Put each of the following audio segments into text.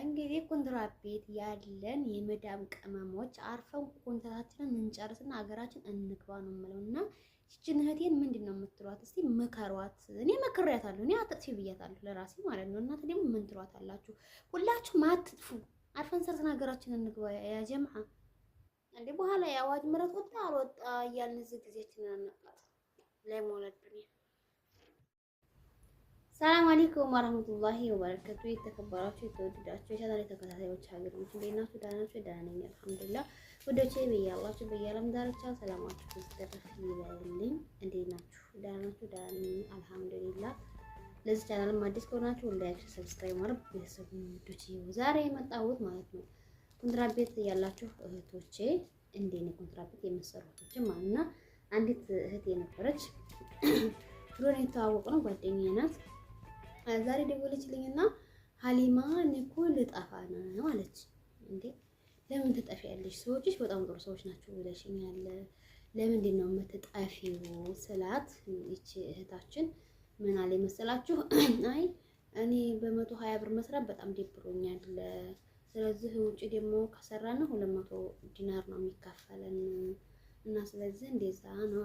እንግዲህ ኮንትራት ቤት ያለን የመዳም ቅመሞች አርፈን ኮንትራታችንን እንጨርስና ሀገራችን እንግባ ነው የምለውና ይችን እህቴን ምንድን ነው የምትሏት? እስቲ ምከሯት። እኔ መክሬያታለሁ። እኔ አትጥፊ ብያታለሁ ለራሴ ማለት ነው። እናንተ ደግሞ ምን ትሏታላችሁ? ሁላችሁም አትጥፉ፣ አርፈን ሰርተን ሀገራችን እንግባ ያ ጀምዓ። እንዴ በኋላ የአዋጅ ምህረት ወጣ አልወጣ እያልን እዚህ ጊዜያችንን አናቃት ላይ ሞለድ ዱንያ። ሰላም አለይኩም ወራህመቱላሂ ወበረከቱ። የተከበራችሁ የተወደዳችሁ የቻናሌ ተከታታዮች ሀገሮች እንዴት ናችሁ? ደህና ናችሁ? ደህና ነኝ አልሐምዱሊላህ። ወዶቼ በያላችሁ በየዓለም ዳርቻ ሰላማችሁ ይስጥርፍ ይበልልኝ። እንዴት ናችሁ? ደህና ናችሁ? ደህና ነኝ አልሐምዱሊላህ። ለዚህ ቻናልም አዲስ ከሆናችሁ ላይክ፣ ሰብስክራይብ ማድረግ ቤተሰብ ወዶቼ። ዛሬ የመጣሁት ማለት ነው ኮንትራት ቤት ያላችሁ እህቶቼ እንዴት ነው ኮንትራት ቤት የምትሰሩ እህቶች ማለት ነው። አንዲት እህት የነበረች ድሮ ነው የተዋወቅነው፣ ጓደኛዬ ናት። ዛሬ ደወለችልኝና ሀሊማ እኔ እኮ ልጠፋ ነው አለች። እንዴ ለምን ትጠፊያለሽ? ሰዎችሽ በጣም ጥሩ ሰዎች ናቸው ብለሽኛል። ለምንድን ነው የምትጠፊው ስላት ይቺ እህታችን ምን አለ መሰላችሁ? አይ እኔ በ120 ብር መስራት በጣም ደብሮኛል። ስለዚህ ውጪ ደግሞ ከሰራን 200 ዲናር ነው የሚከፈለን እና ስለዚህ እንደዛ ነው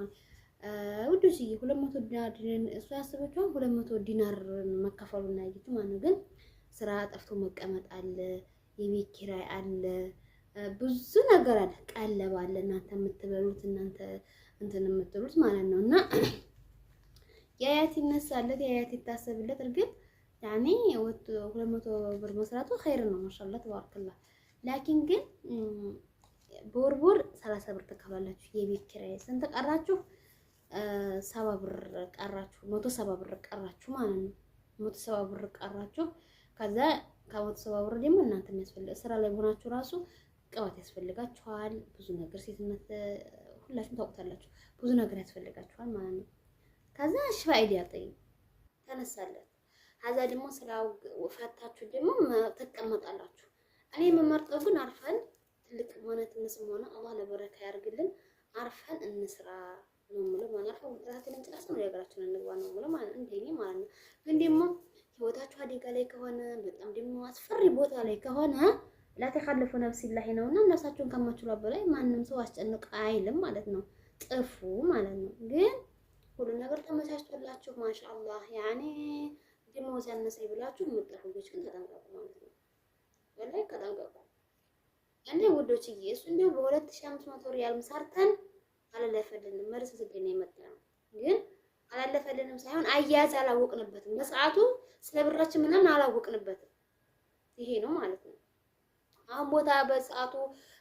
ውዱስዬ 200 ዲናር እሱ ያሰበችው 200 ዲናር መከፈሉና ያየችው ማለት ነው። ግን ስራ ጠፍቶ መቀመጥ አለ፣ የቤት ኪራይ አለ፣ ብዙ ነገር አለ፣ ቀለብ አለ፣ እናንተ የምትበሉት እናንተ እንትን የምትሉት ማለት ነው። እና ያያት ይነሳለት ያያት ይታሰብለት። እርግጥ ያኔ 200 ብር መስራቱ ኸይር ነው ማሻአላህ ተባረከላህ። ላኪን ግን በወር 30 ብር ተከፍላላችሁ የቤት ኪራይ ስንት ቀራችሁ? 70 ብር ቀራችሁ። 170 ብር ቀራችሁ ማለት ነው። 170 ብር ቀራችሁ። ከዛ ከ170 ብር ደግሞ እናንተ የሚያስፈልግ ስራ ላይ ሆናችሁ ራሱ ቅባት ያስፈልጋችኋል። ብዙ ነገር ሴትነት ሁላችሁም ታውቁታላችሁ። ብዙ ነገር ያስፈልጋችኋል ማለት ነው። ከዛ እሺ አይዲያ ጠይቅ ተነሳለት። ከዛ ደግሞ ስራው ፈታችሁ ደግሞ ትቀመጣላችሁ። እኔ የምመርጠው ግን አርፈን ትልቅ ሆነ ትንሽም ሆነ አላህ ለበረካ ያርግልን አርፈን እንስራ ነው የምለው ማለት ነው። ወጣታችን እንጨርስ ነው የሀገራችን እንግባ ነው የምለው ማለት እንደኔ ማለት ነው። ግን ደግሞ ህይወታችሁ አደጋ ላይ ከሆነ በጣም ደግሞ አስፈሪ ቦታ ላይ ከሆነ ላተካለፉ ነፍሲላሂ ነውና ነፍሳችሁን ከማችሉ በላይ ማንም ሰው አስጨንቅ አይልም ማለት ነው። ጥፉ ማለት ነው። ግን ሁሉ ነገር ተመቻችቶላችሁ ማሻአላህ ያኔ ደግሞ ሲያነሰኝ ብላችሁ የምትጠፉ ልጆች ግን ተጠንቀቁ ማለት ነው። ወላሂ ተጠንቀቁ። እንዴ ውዶችዬ እሱ እንደው በ2500 ሪያል ሰርተን አላለፈልንም መልስ ስገኝ የመጣ ነው። ግን አላለፈልንም ሳይሆን አያያዝ አላወቅንበትም። በሰዓቱ ስለ ብራችን ምናምን አላወቅንበትም። ይሄ ነው ማለት ነው። አሁን ቦታ በሰዓቱ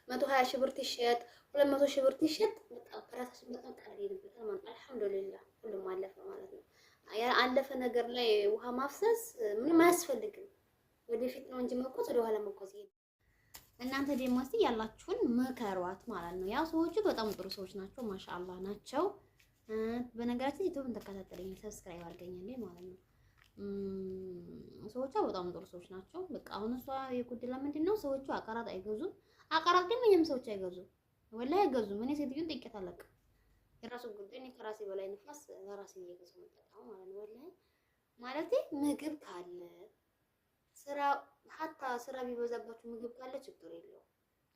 120 ሺህ ብር ትሸጥ 200 ሺህ ብር ትሸጥ በጣም ራሳችን በጣም ቀለል ይልበታል ማለት አልሐምዱሊላህ ሁሉም አለፈ ማለት ነው። አለፈ ነገር ላይ ውሃ ማፍሰስ ምንም አያስፈልግም። ወደፊት ነው እንጂ መቆዝ ወደ ኋላ መቆዝ ይሄ እናንተ ደግሞ እስቲ ያላችሁን መከሯት ማለት ነው። ያው ሰዎቹ በጣም ጥሩ ሰዎች ናቸው፣ ማሻአላህ ናቸው። በነገራችን ዩቲዩብን ተከታተለኝ ሰብስክራይብ አድርገኛለች ማለት ነው። ሰዎቿ በጣም ጥሩ ሰዎች ናቸው። በቃ አሁን እሷ የጉድላ ምንድነው ሰዎቹ አቀራጥ አይገዙም። አቀራጥ ግን ምንም ሰዎች አይገዙም፣ ወላሂ አይገዙም። እኔ ሴትዮን ጠይቄያት አላውቅም። የራሱ ጉዳይ እኔ ከራሴ በላይ ንፋስ ለራሴ እየገዙ መጣጣው ማለት ነው። ወላሂ ማለቴ ምግብ ካለ ስራ ሀታ ስራ ቢበዛባችሁ ምግብ ካለ ችግር የለውም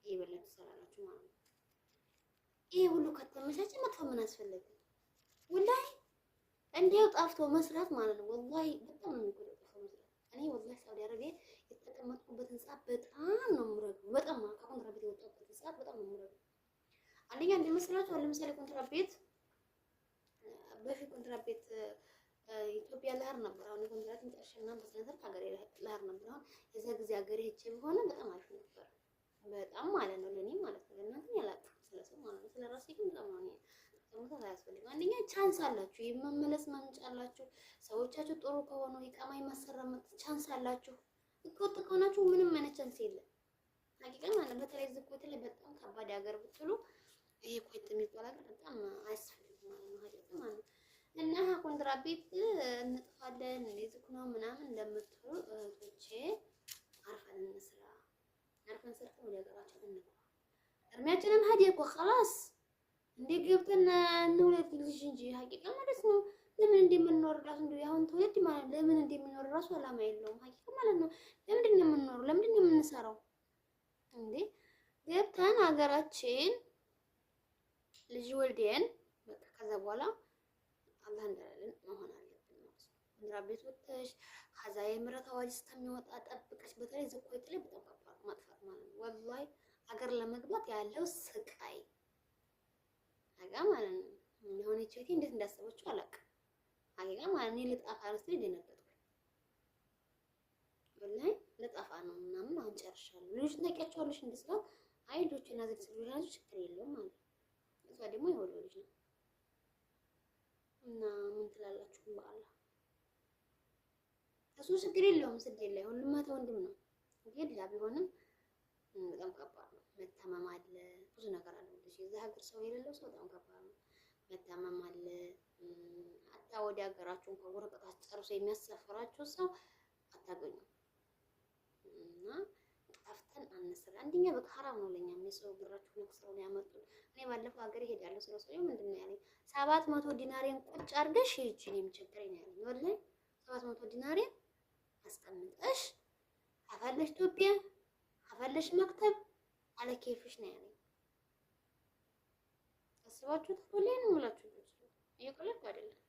ይበላችሁ ትሰራላችሁ ማለት ነው። ይሄ ሁሉ ከተመቻቸ መጥፎ ምን አስፈለገ? ወላሂ እንዲያው ጣፍቶ መስራት ማለት ነው። ወላሂ በጣም ነው የሚጎዳው ጣፍቶ መስራት። እኔ ወላሂ ሳውዲ አረቢያ የተቀመጥኩበትን ሰዓት በጣም ነው የምረገው። በጣም ከኮንትራት ቤት የወጣሁበትን ሰዓት በጣም ነው የምረገው። አንደኛ እንደመስላችሁ ለምሳሌ ኮንትራት ቤት በፊት ኮንትራት ቤት ኢትዮጵያ ለሀር ነበር። አሁን ኮንትራት እንጨርሽና በስነስርዓት ሀገሬ ለሀር ነበር። አሁን የዛ ጊዜ ሀገሬ ሄጄ ቢሆን በጣም አሪፍ ነበር። በጣም ማለት ነው ለኔ ማለት ነው። ለእናንተ ያላችሁ ስለሰው ማለት ነው። ስለራሴ ግን በጣም ነው ተሞታ ያስፈልግ። አንደኛ ቻንስ አላችሁ፣ የመመለስ ማንጫ አላችሁ። ሰዎቻችሁ ጥሩ ከሆኑ ይቃማ የማሰራመት ቻንስ አላችሁ። እኮ ከሆናችሁ ምንም አይነት ቻንስ የለም። ሀቂቃ ማለት በተለይ ዝኩት ላይ በጣም ከባድ ሀገር ብትሉ ይሄ ኮይት የሚባል ሀገር በጣም አያስፈልግም ማለት ነው። ሀቂቃ ማለት ነው። እና ኮንትራት ቤት እንጥፋለን እንደዚህ ነው ምናምን እንደምትሉ እህቶቼ አርፈን እንስራ። አርፈን ሰርተን ወደ ሀገራችን እንግባ። እርሚያችንም ሀዲያ እኮ خلاص እንደ ገብተን እንውለድ ልጅ እንጂ ሀቂቃ ማለት ነው። ለምን እንደምንኖር ራሱ እንደው ያሁን ትውልድ ማለት ለምን እንደምንኖር ራሱ አላማ የለውም ሀቂቃ ማለት ነው። ለምንድን ነው የምንኖረው? ለምንድን ነው የምንሰራው? እንዴ ገብተን ሀገራችን ልጅ ወልደን በቃ ከዛ በኋላ አላህ እንዳለን መሆን አለብን ማለት ነው። ምራ ቤት ወጥተሽ ከዛ የምህረት አዋጅ እስከሚወጣ ጠብቀሽ በተለይ ዝቆይት ላይ በጣም ከባድ ማጥፋት ማለት ነው። ወላሂ ሀገር ለመግባት ያለው ስቃይ አጋ ማለት ነው። የሆነች እህቴ እንዴት እንዳሰበችው አላውቅም። አጋ ማለት ነው ልጣፋ አርስቴ ደነገጥኩ። ወላሂ ልጣፋ ነው ምናምን አሁን ጨርሻለሁ። ልጆች ታውቂያቸዋለሽ እንደስለው አይ ልጆችና ዘግስ ልጆች ችግር የለውም ማለት ነው። እሷ ደግሞ የወሎ ልጅ ነው እና ምን ትላላችሁ? በአላህ እሱ ችግር የለውም ስደት ላይ ሁሉም ማታ ወንድም ነው። ግን ያ ቢሆንም በጣም ከባድ ነው። መታመም አለ፣ ብዙ ነገር አለ። እዚህ ሀገር ሰው የሌለው ሰው በጣም ከባድ ነው። መታመም አለ። አታ ወደ ሀገራችሁ እንኳን ወረቀት አስጨርሶ የሚያሳፍራችሁ ሰው አታገኙም። እና ጠፍተን አንስራ። አንደኛ በቃ ሐራም ነው ለኛ የሰው ብራችሁ ነው ስራውን ያመጡት። እኔ ባለፈው ሀገር ይሄዳለሁ ስለሰው ምንድን ነው ያለኝ 700 ዲናሬን ቁጭ አድርገሽ ሂጂ ነው የሚቸግረኝ ያለኝ። ወላሂ 700 ዲናሬን አስቀምጠሽ አፈለሽ ኢትዮጵያ አፈለሽ መክተብ አለ ኬፍሽ ነው ያለኝ። አስባችሁት ወላሂ ነው የምላችሁ። እየቀለድኩ አይደለም።